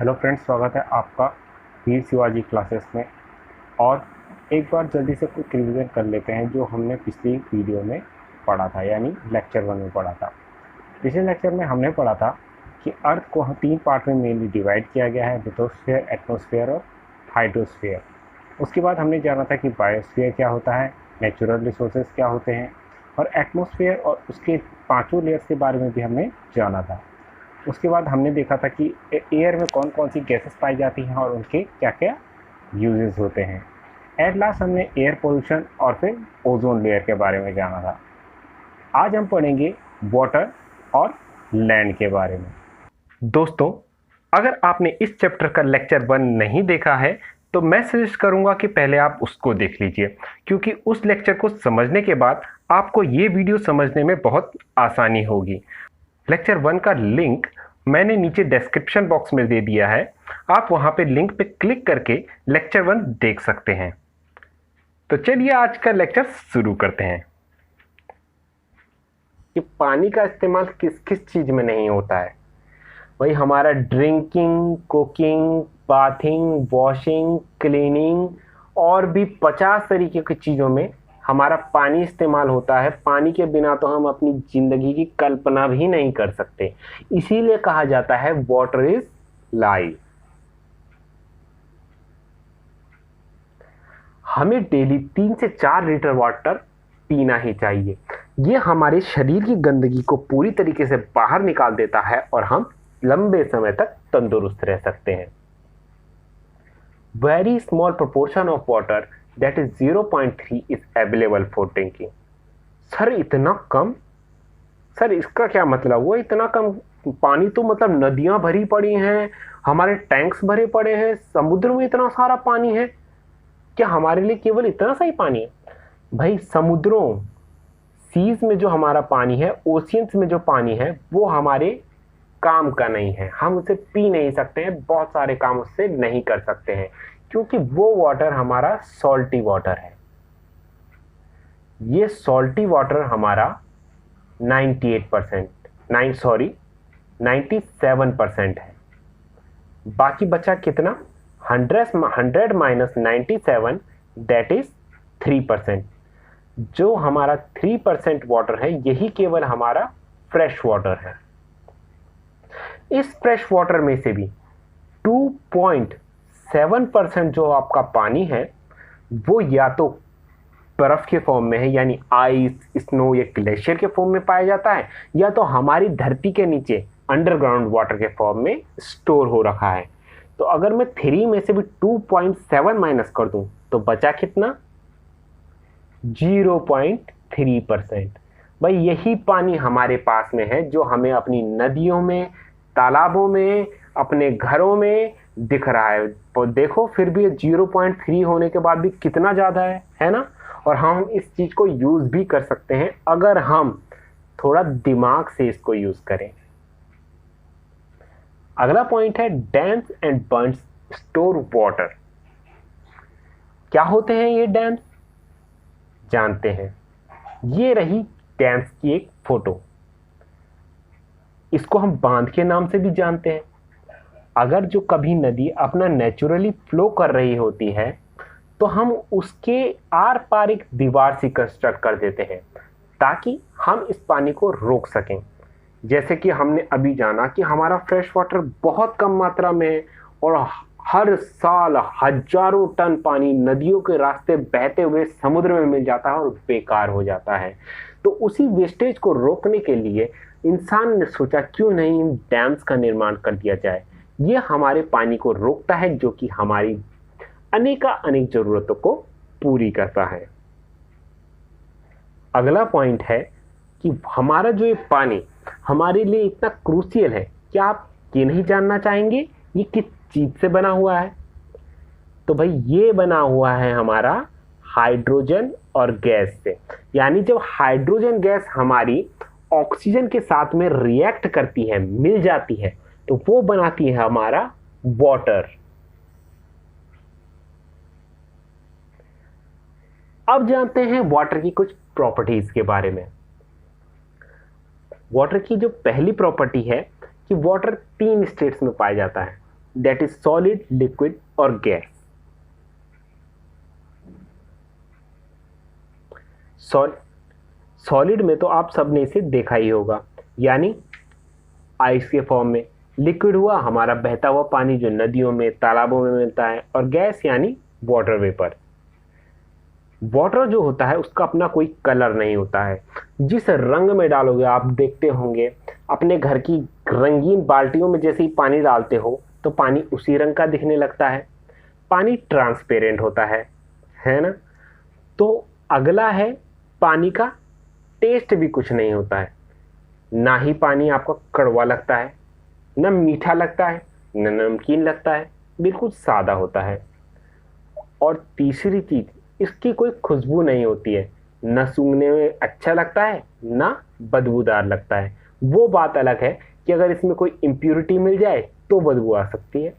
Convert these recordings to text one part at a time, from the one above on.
Hello friends, स्वागत है आपका वीर शिवाजी क्लासेस में। और एक बार जल्दी से कुछ रिवीजन कर लेते हैं जो हमने पिछली वीडियो में पढ़ा था, यानी लेक्चर 1 में पढ़ा था। पिछले लेक्चर में हमने पढ़ा था कि अर्थ को 3 पार्ट में मेनली डिवाइड किया गया है, लिथोस्फीयर, एटमॉस्फेयर और हाइड्रोस्फीयर। उसके बाद हमने जाना था कि बायोस्फीयर क्या होता है, नेचुरल रिसोर्सेज क्या होते हैं, और एटमॉस्फेयर और उसके 5 लेयर्स के बारे में भी हमने जाना था। उसके बाद हमने देखा था कि एयर में कौन कौन सी गैसेस पाई जाती हैं और उनके क्या क्या यूजेस होते हैं। एट लास्ट हमने एयर पोल्यूशन और फिर ओजोन लेयर के बारे में जाना था। आज हम पढ़ेंगे वाटर और लैंड के बारे में। दोस्तों, अगर आपने इस चैप्टर का लेक्चर 1 नहीं देखा है तो मैं सजेस्ट करूंगा कि पहले आप उसको देख लीजिए, क्योंकि उस लेक्चर को समझने के बाद आपको ये वीडियो समझने में बहुत आसानी होगी। लेक्चर 1 का लिंक मैंने नीचे डिस्क्रिप्शन बॉक्स में दे दिया है, आप वहां पे लिंक पे क्लिक करके लेक्चर 1 देख सकते हैं। तो चलिए आज का लेक्चर शुरू करते हैं। कि पानी का इस्तेमाल किस किस चीज में नहीं होता है। वही हमारा drinking, cooking, bathing, washing, cleaning और भी 50 तरीके की चीज़ों में हमारा पानी इस्तेमाल होता है। पानी के बिना तो हम अपनी ज़िंदगी की कल्पना भी नहीं कर सकते। इसीलिए कहा जाता है वाटर इज लाइफ। हमें डेली 3 से 4 लीटर वाटर पीना ही चाहिए। ये हमारे शरीर की गंदगी को पूरी तरीके से बाहर निकाल देता है और हम लंबे समय तक तंदुरुस्त रह सकते हैं। Very small proportion of water, that is 0.3 is available for drinking. Sir इतना कम? सर इसका क्या मतलब? वो इतना कम पानी तो मतलब नदियां भरी पड़ी हैं, हमारे टैंक्स भरे पड़े हैं, समुद्र में इतना सारा पानी है। क्या हमारे लिए केवल इतना सा ही पानी है? भाई समुद्रों, सीज में जो हमारा पानी है, ओशियंस में जो पानी है, वो हमारे काम का नहीं है। हम उसे पी नहीं सकते हैं, बहुत सारे काम उससे नहीं कर सकते हैं, क्योंकि वो वाटर हमारा सॉल्टी वाटर है। ये सॉल्टी वाटर हमारा 97% है। बाकी बचा कितना? 100 माइनस 97, दैट इज 3%। जो हमारा 3% वाटर है, यही केवल हमारा फ्रेश वाटर है। इस फ्रेश वाटर में से भी 2.7% जो आपका पानी है, वो या तो बर्फ के फॉर्म में है, यानी आइस, स्नो या ग्लेशियर के फॉर्म में पाया जाता है, या तो हमारी धरती के नीचे अंडरग्राउंड वाटर के फॉर्म में स्टोर हो रखा है। तो अगर मैं 3 में से भी 2.7 माइनस कर दूं तो बचा कितना? 0.3%। भाई यही पानी हमारे पास में है जो हमें अपनी नदियों में, तालाबों में, अपने घरों में दिख रहा है। तो देखो फिर भी 0.3 होने के बाद भी कितना ज़्यादा है ना। और हम इस चीज़ को यूज़ भी कर सकते हैं अगर हम थोड़ा दिमाग से इसको यूज़ करें। अगला पॉइंट है डैम्स एंड बंड्स स्टोर वाटर। क्या होते हैं ये डैम्स? जानते हैं। ये रही डैम्स की एक फोटो। इसको हम बांध के नाम से भी जानते हैं। अगर जो कभी नदी अपना नेचुरली फ्लो कर रही होती है तो हम उसके आर पार एक दीवार सी कंस्ट्रक्ट कर देते हैं ताकि हम इस पानी को रोक सकें। जैसे कि हमने अभी जाना कि हमारा फ्रेश वाटर बहुत कम मात्रा में है और हर साल हजारों टन पानी नदियों के रास्ते बहते हुए समुद्र में मिल जाता है और बेकार हो जाता है। तो उसी वेस्टेज को रोकने के लिए इंसान ने सोचा क्यों नहीं इन डैम्स का निर्माण कर दिया जाए। ये हमारे पानी को रोकता है, जो कि हमारी अनेक जरूरतों को पूरी करता है। अगला पॉइंट है कि हमारा जो ये पानी हमारे लिए इतना क्रूशियल है, क्या आप ये नहीं जानना चाहेंगे ये किस चीज से बना हुआ है? तो भाई ये बना हुआ है हमारा हाइड्रोजन और गैस से। यानी जब हाइड्रोजन गैस हमारी ऑक्सीजन के साथ में रिएक्ट करती है, मिल जाती है, तो वो बनाती है हमारा वाटर। अब जानते हैं वाटर की कुछ प्रॉपर्टीज के बारे में। वाटर की जो पहली प्रॉपर्टी है कि वाटर 3 स्टेट्स में पाया जाता है। दैट इज सॉलिड, लिक्विड और गैस। सॉलिड में तो आप सबने इसे देखा ही होगा, यानी आइस के फॉर्म में। लिक्विड हुआ हमारा बहता हुआ पानी जो नदियों में, तालाबों में मिलता है। और गैस यानी वाटर वेपर। वाटर जो होता है उसका अपना कोई कलर नहीं होता है। जिस रंग में डालोगे, आप देखते होंगे अपने घर की रंगीन बाल्टियों में जैसे ही पानी डालते हो तो पानी उसी रंग का दिखने लगता है। पानी ट्रांसपेरेंट होता है ना। तो अगला है पानी का टेस्ट भी कुछ नहीं होता है। ना ही पानी आपको कड़वा लगता है, न मीठा लगता है, न नमकीन लगता है, बिल्कुल सादा होता है। और तीसरी चीज, इसकी कोई खुशबू नहीं होती है। न सूंघने में अच्छा लगता है, ना बदबूदार लगता है। वो बात अलग है कि अगर इसमें कोई इम्प्योरिटी मिल जाए तो बदबू आ सकती है।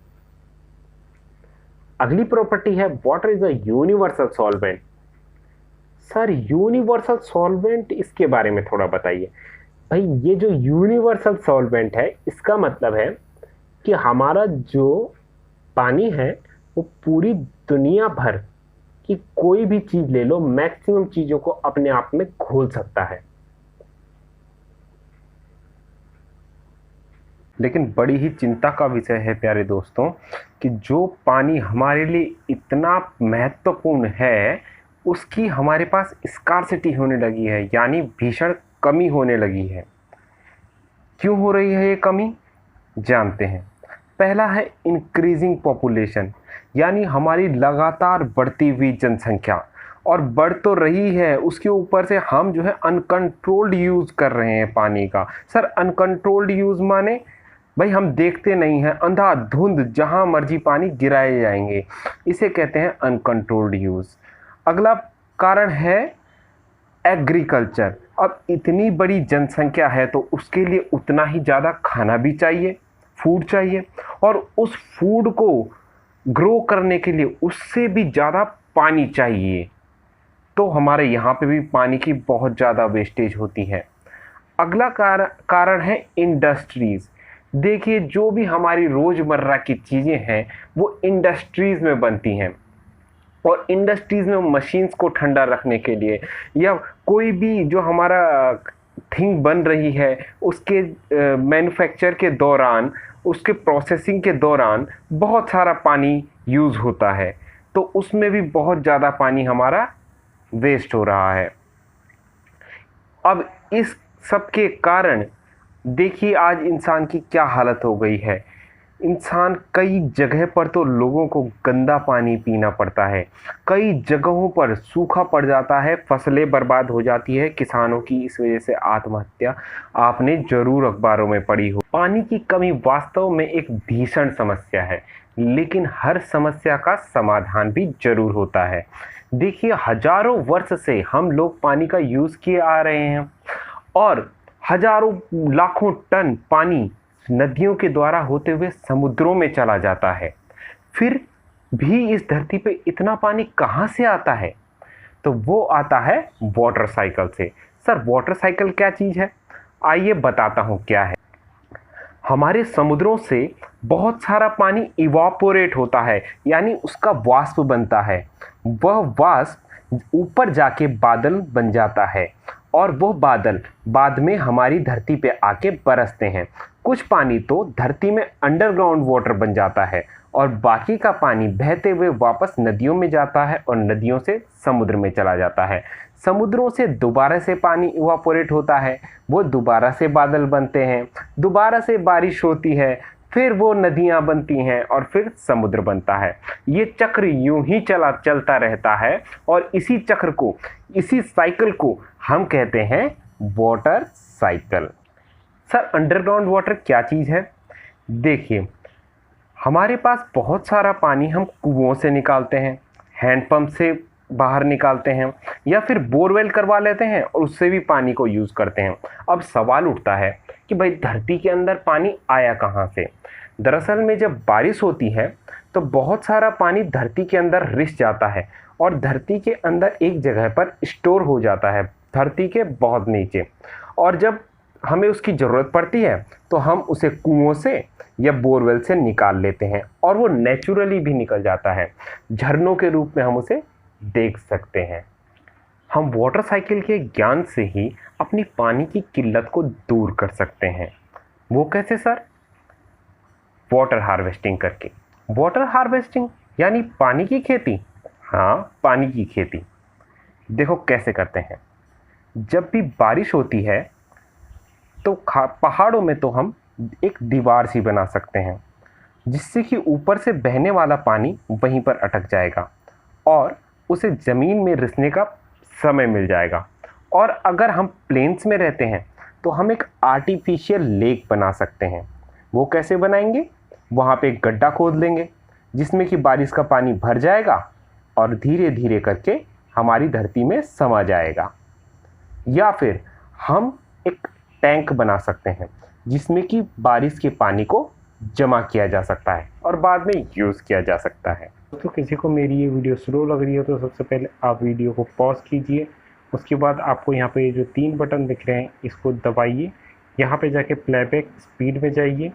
अगली प्रॉपर्टी है water is a universal solvent. Sir universal solvent, इसके बारे में थोड़ा बताइए। भाई ये जो यूनिवर्सल सॉल्वेंट है, इसका मतलब है कि हमारा जो पानी है वो पूरी दुनिया भर की कोई भी चीज ले लो, मैक्सिमम चीजों को अपने आप में घोल सकता है। लेकिन बड़ी ही चिंता का विषय है प्यारे दोस्तों कि जो पानी हमारे लिए इतना महत्वपूर्ण है, उसकी हमारे पास स्कार्सिटी होने लगी है, यानी भीषण कमी होने लगी है। क्यों हो रही है ये कमी, जानते हैं। पहला है इंक्रीजिंग पॉपुलेशन, यानी हमारी लगातार बढ़ती हुई जनसंख्या। और बढ़ तो रही है, उसके ऊपर से हम जो है अनकंट्रोल्ड यूज़ कर रहे हैं पानी का। सर अनकंट्रोल्ड यूज़ माने भाई हम देखते नहीं हैं, अंधाधुंध जहां मर्जी पानी गिराए जाएंगे, इसे कहते हैं अनकंट्रोल्ड यूज़। अगला कारण है एग्रीकल्चर। अब इतनी बड़ी जनसंख्या है तो उसके लिए उतना ही ज़्यादा खाना भी चाहिए, फूड चाहिए। और उस फूड को ग्रो करने के लिए उससे भी ज़्यादा पानी चाहिए। तो हमारे यहाँ पे भी पानी की बहुत ज़्यादा वेस्टेज होती है। अगला कारण है इंडस्ट्रीज़। देखिए जो भी हमारी रोज़मर्रा की चीज़ें हैं वो इंडस्ट्रीज़ में बनती हैं। और इंडस्ट्रीज़ में मशीन्स को ठंडा रखने के लिए या कोई भी जो हमारा थिंग बन रही है उसके मैन्युफैक्चर के दौरान, उसके प्रोसेसिंग के दौरान बहुत सारा पानी यूज़ होता है। तो उसमें भी बहुत ज़्यादा पानी हमारा वेस्ट हो रहा है। अब इस सब के कारण देखिए आज इंसान की क्या हालत हो गई है। इंसान कई जगह पर तो लोगों को गंदा पानी पीना पड़ता है, कई जगहों पर सूखा पड़ जाता है, फसलें बर्बाद हो जाती है, किसानों की इस वजह से आत्महत्या आपने जरूर अखबारों में पढ़ी हो। पानी की कमी वास्तव में एक भीषण समस्या है, लेकिन हर समस्या का समाधान भी जरूर होता है। देखिए हजारों वर्ष से हम लोग पानी का यूज़ किए आ रहे हैं और हजारों लाखों टन पानी नदियों के द्वारा होते हुए समुद्रों में चला जाता है। फिर भी इस धरती पे इतना पानी कहाँ से आता है? तो वो आता है वाटर साइकिल से। सर वाटर साइकिल क्या चीज़ है? आइए बताता हूँ क्या है। हमारे समुद्रों से बहुत सारा पानी इवापोरेट होता है, यानी उसका वाष्प बनता है। वह वाष्प ऊपर जाके बादल बन जाता है और वो बादल बाद में हमारी धरती पे आके बरसते हैं। कुछ पानी तो धरती में अंडरग्राउंड वाटर बन जाता है और बाकी का पानी बहते हुए वापस नदियों में जाता है और नदियों से समुद्र में चला जाता है। समुद्रों से दोबारा से पानी इवापोरेट होता है, वो दोबारा से बादल बनते हैं, दोबारा से बारिश होती है, फिर वो नदियाँ बनती हैं और फिर समुद्र बनता है। ये चक्र यूं ही चलता रहता है और इसी चक्र को, इसी साइकिल को हम कहते हैं water cycle. Sir underground water क्या चीज़ है? देखिए हमारे पास बहुत सारा पानी हम कुओं से निकालते हैं, हैंडपंप से बाहर निकालते हैं या फिर बोरवेल करवा लेते हैं और उससे भी पानी को यूज़ करते हैं। अब सवाल उठता है कि भाई धरती के अंदर पानी आया कहाँ से? दरअसल में जब बारिश होती है तो बहुत सारा पानी धरती के अंदर रिस जाता है और धरती के अंदर एक जगह पर स्टोर हो जाता है, धरती के बहुत नीचे। और जब हमें उसकी ज़रूरत पड़ती है तो हम उसे कुओं से या बोरवेल से निकाल लेते हैं और वो नेचुरली भी निकल जाता है। झरनों के रूप में हम उसे देख सकते हैं। हम वाटर साइकिल के ज्ञान से ही अपनी पानी की किल्लत को दूर कर सकते हैं। वो कैसे सर? वाटर हार्वेस्टिंग करके। वाटर हार्वेस्टिंग यानी पानी की खेती? हाँ, पानी की खेती। देखो कैसे करते हैं। जब भी बारिश होती है तो पहाड़ों में तो हम एक दीवार सी बना सकते हैं जिससे कि ऊपर से बहने वाला पानी वहीं पर अटक जाएगा और उसे ज़मीन में रिसने का समय मिल जाएगा। और अगर हम प्लेन्स में रहते हैं तो हम एक आर्टिफिशियल लेक बना सकते हैं। वो कैसे बनाएंगे? वहाँ पे एक गड्ढा खोद लेंगे जिसमें कि बारिश का पानी भर जाएगा और धीरे धीरे करके हमारी धरती में समा जाएगा। या फिर हम एक टैंक बना सकते हैं जिसमें कि बारिश के पानी को जमा किया जा सकता है और बाद में यूज़ किया जा सकता है। दोस्तों, किसी को मेरी ये वीडियो स्लो लग रही है तो सबसे पहले आप वीडियो को पॉज कीजिए। उसके बाद आपको यहाँ पे ये जो 3 बटन दिख रहे हैं इसको दबाइए। यहाँ पे जाके प्लेबैक स्पीड में जाइए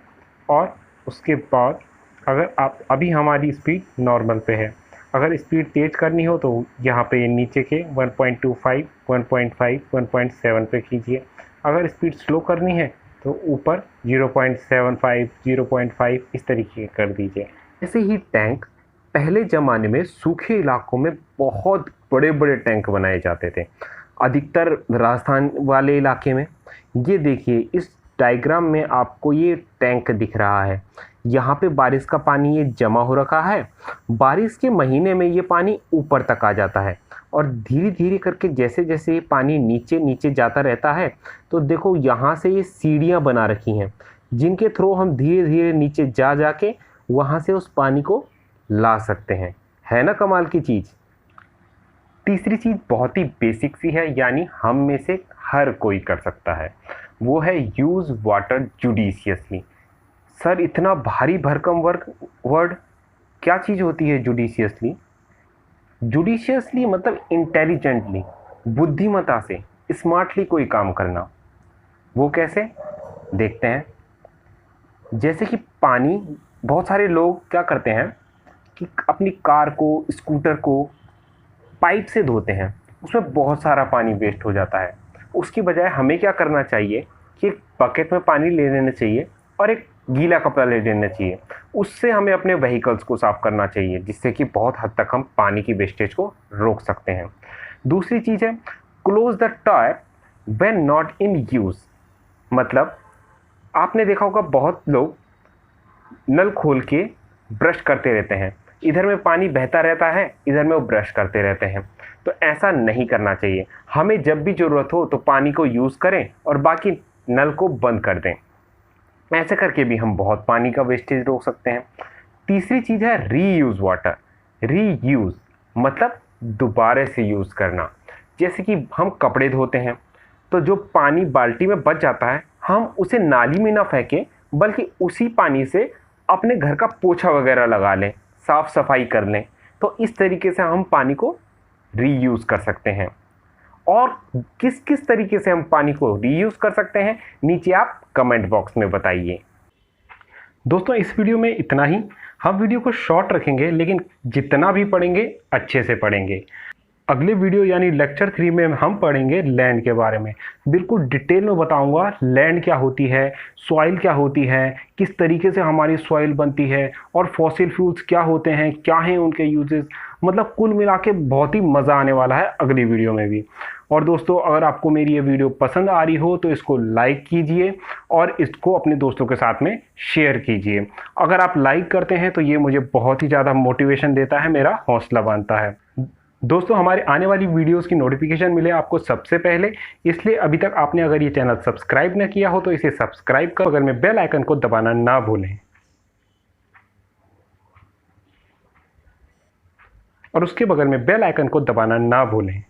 और उसके बाद अगर आप अभी हमारी स्पीड नॉर्मल पे है, अगर स्पीड तेज़ करनी हो तो यहाँ पे नीचे के 1.25, 1.5, 1.7 पे कीजिए। अगर स्पीड स्लो करनी है तो ऊपर 0.75, 0.5 इस तरीके कर दीजिए। ऐसे ही टैंक पहले ज़माने में सूखे इलाकों में बहुत बड़े बड़े टैंक बनाए जाते थे, अधिकतर राजस्थान वाले इलाके में। ये देखिए, इस डायग्राम में आपको ये टैंक दिख रहा है। यहाँ पे बारिश का पानी ये जमा हो रखा है। बारिश के महीने में ये पानी ऊपर तक आ जाता है और धीरे धीरे करके जैसे जैसे ये पानी नीचे नीचे जाता रहता है तो देखो यहाँ से ये सीढ़ियाँ बना रखी हैं जिनके थ्रू हम धीरे धीरे नीचे जा जाके वहाँ से उस पानी को ला सकते हैं। है ना कमाल की चीज़? तीसरी चीज़ बहुत ही बेसिक सी है, यानी हम में से हर कोई कर सकता है। वो है यूज़ वाटर जुडिशियसली। सर, इतना भारी भरकम वर्ड क्या चीज़ होती है जुडिशियसली? जुडिशियसली मतलब इंटेलिजेंटली, बुद्धिमता से, स्मार्टली कोई काम करना। वो कैसे? देखते हैं। जैसे कि पानी, बहुत सारे लोग क्या करते हैं कि अपनी कार को, स्कूटर को पाइप से धोते हैं, उसमें बहुत सारा पानी वेस्ट हो जाता है। उसकी बजाय हमें क्या करना चाहिए कि एक बकेट में पानी ले लेना चाहिए और एक गीला कपड़ा ले लेना चाहिए। उससे हमें अपने व्हीकल्स को साफ़ करना चाहिए जिससे कि बहुत हद तक हम पानी की वेस्टेज को रोक सकते हैं। दूसरी चीज़ है close the tap when not in use. मतलब आपने देखा होगा बहुत लोग नल खोल के ब्रश करते रहते हैं, इधर में पानी बहता रहता है, इधर में वो ब्रश करते रहते हैं। तो ऐसा नहीं करना चाहिए। हमें जब भी ज़रूरत हो तो पानी को यूज़ करें और बाकी नल को बंद कर दें। ऐसे करके भी हम बहुत पानी का वेस्टेज रोक सकते हैं। तीसरी चीज़ है रीयूज़ वाटर। रीयूज़ मतलब दोबारा से यूज़ करना। जैसे कि हम कपड़े धोते हैं तो जो पानी बाल्टी में बच जाता है हम उसे नाली में ना फेंकें, बल्कि उसी पानी से अपने घर का पोछा वगैरह लगा लें, साफ़ सफाई कर लें। तो इस तरीके से हम पानी को रीयूज़ कर सकते हैं। और किस किस तरीके से हम पानी को रीयूज़ कर सकते हैं, नीचे आप कमेंट बॉक्स में बताइए। दोस्तों, इस वीडियो में इतना ही। हम वीडियो को शॉर्ट रखेंगे लेकिन जितना भी पढ़ेंगे अच्छे से पढ़ेंगे। अगले वीडियो यानी लेक्चर 3 में हम पढ़ेंगे लैंड के बारे में। बिल्कुल डिटेल में बताऊंगा लैंड क्या होती है, सॉइल क्या होती है, किस तरीके से हमारी सॉइल बनती है और फॉसिल फ्यूल्स क्या होते हैं, क्या हैं उनके यूजेस। मतलब कुल मिला के बहुत ही मज़ा आने वाला है अगली वीडियो में भी। और दोस्तों, अगर आपको मेरी ये वीडियो पसंद आ रही हो तो इसको लाइक कीजिए और इसको अपने दोस्तों के साथ में शेयर कीजिए। अगर आप लाइक करते हैं तो ये मुझे बहुत ही ज़्यादा मोटिवेशन देता है, मेरा हौसला बनता है। दोस्तों, हमारे आने वाली वीडियोस की नोटिफिकेशन मिले आपको सबसे पहले, इसलिए अभी तक आपने अगर ये चैनल सब्सक्राइब न किया हो तो इसे सब्सक्राइब कर बगल में बेल आइकन को दबाना ना भूलें और उसके बगल में बेल आइकन को दबाना ना भूलें।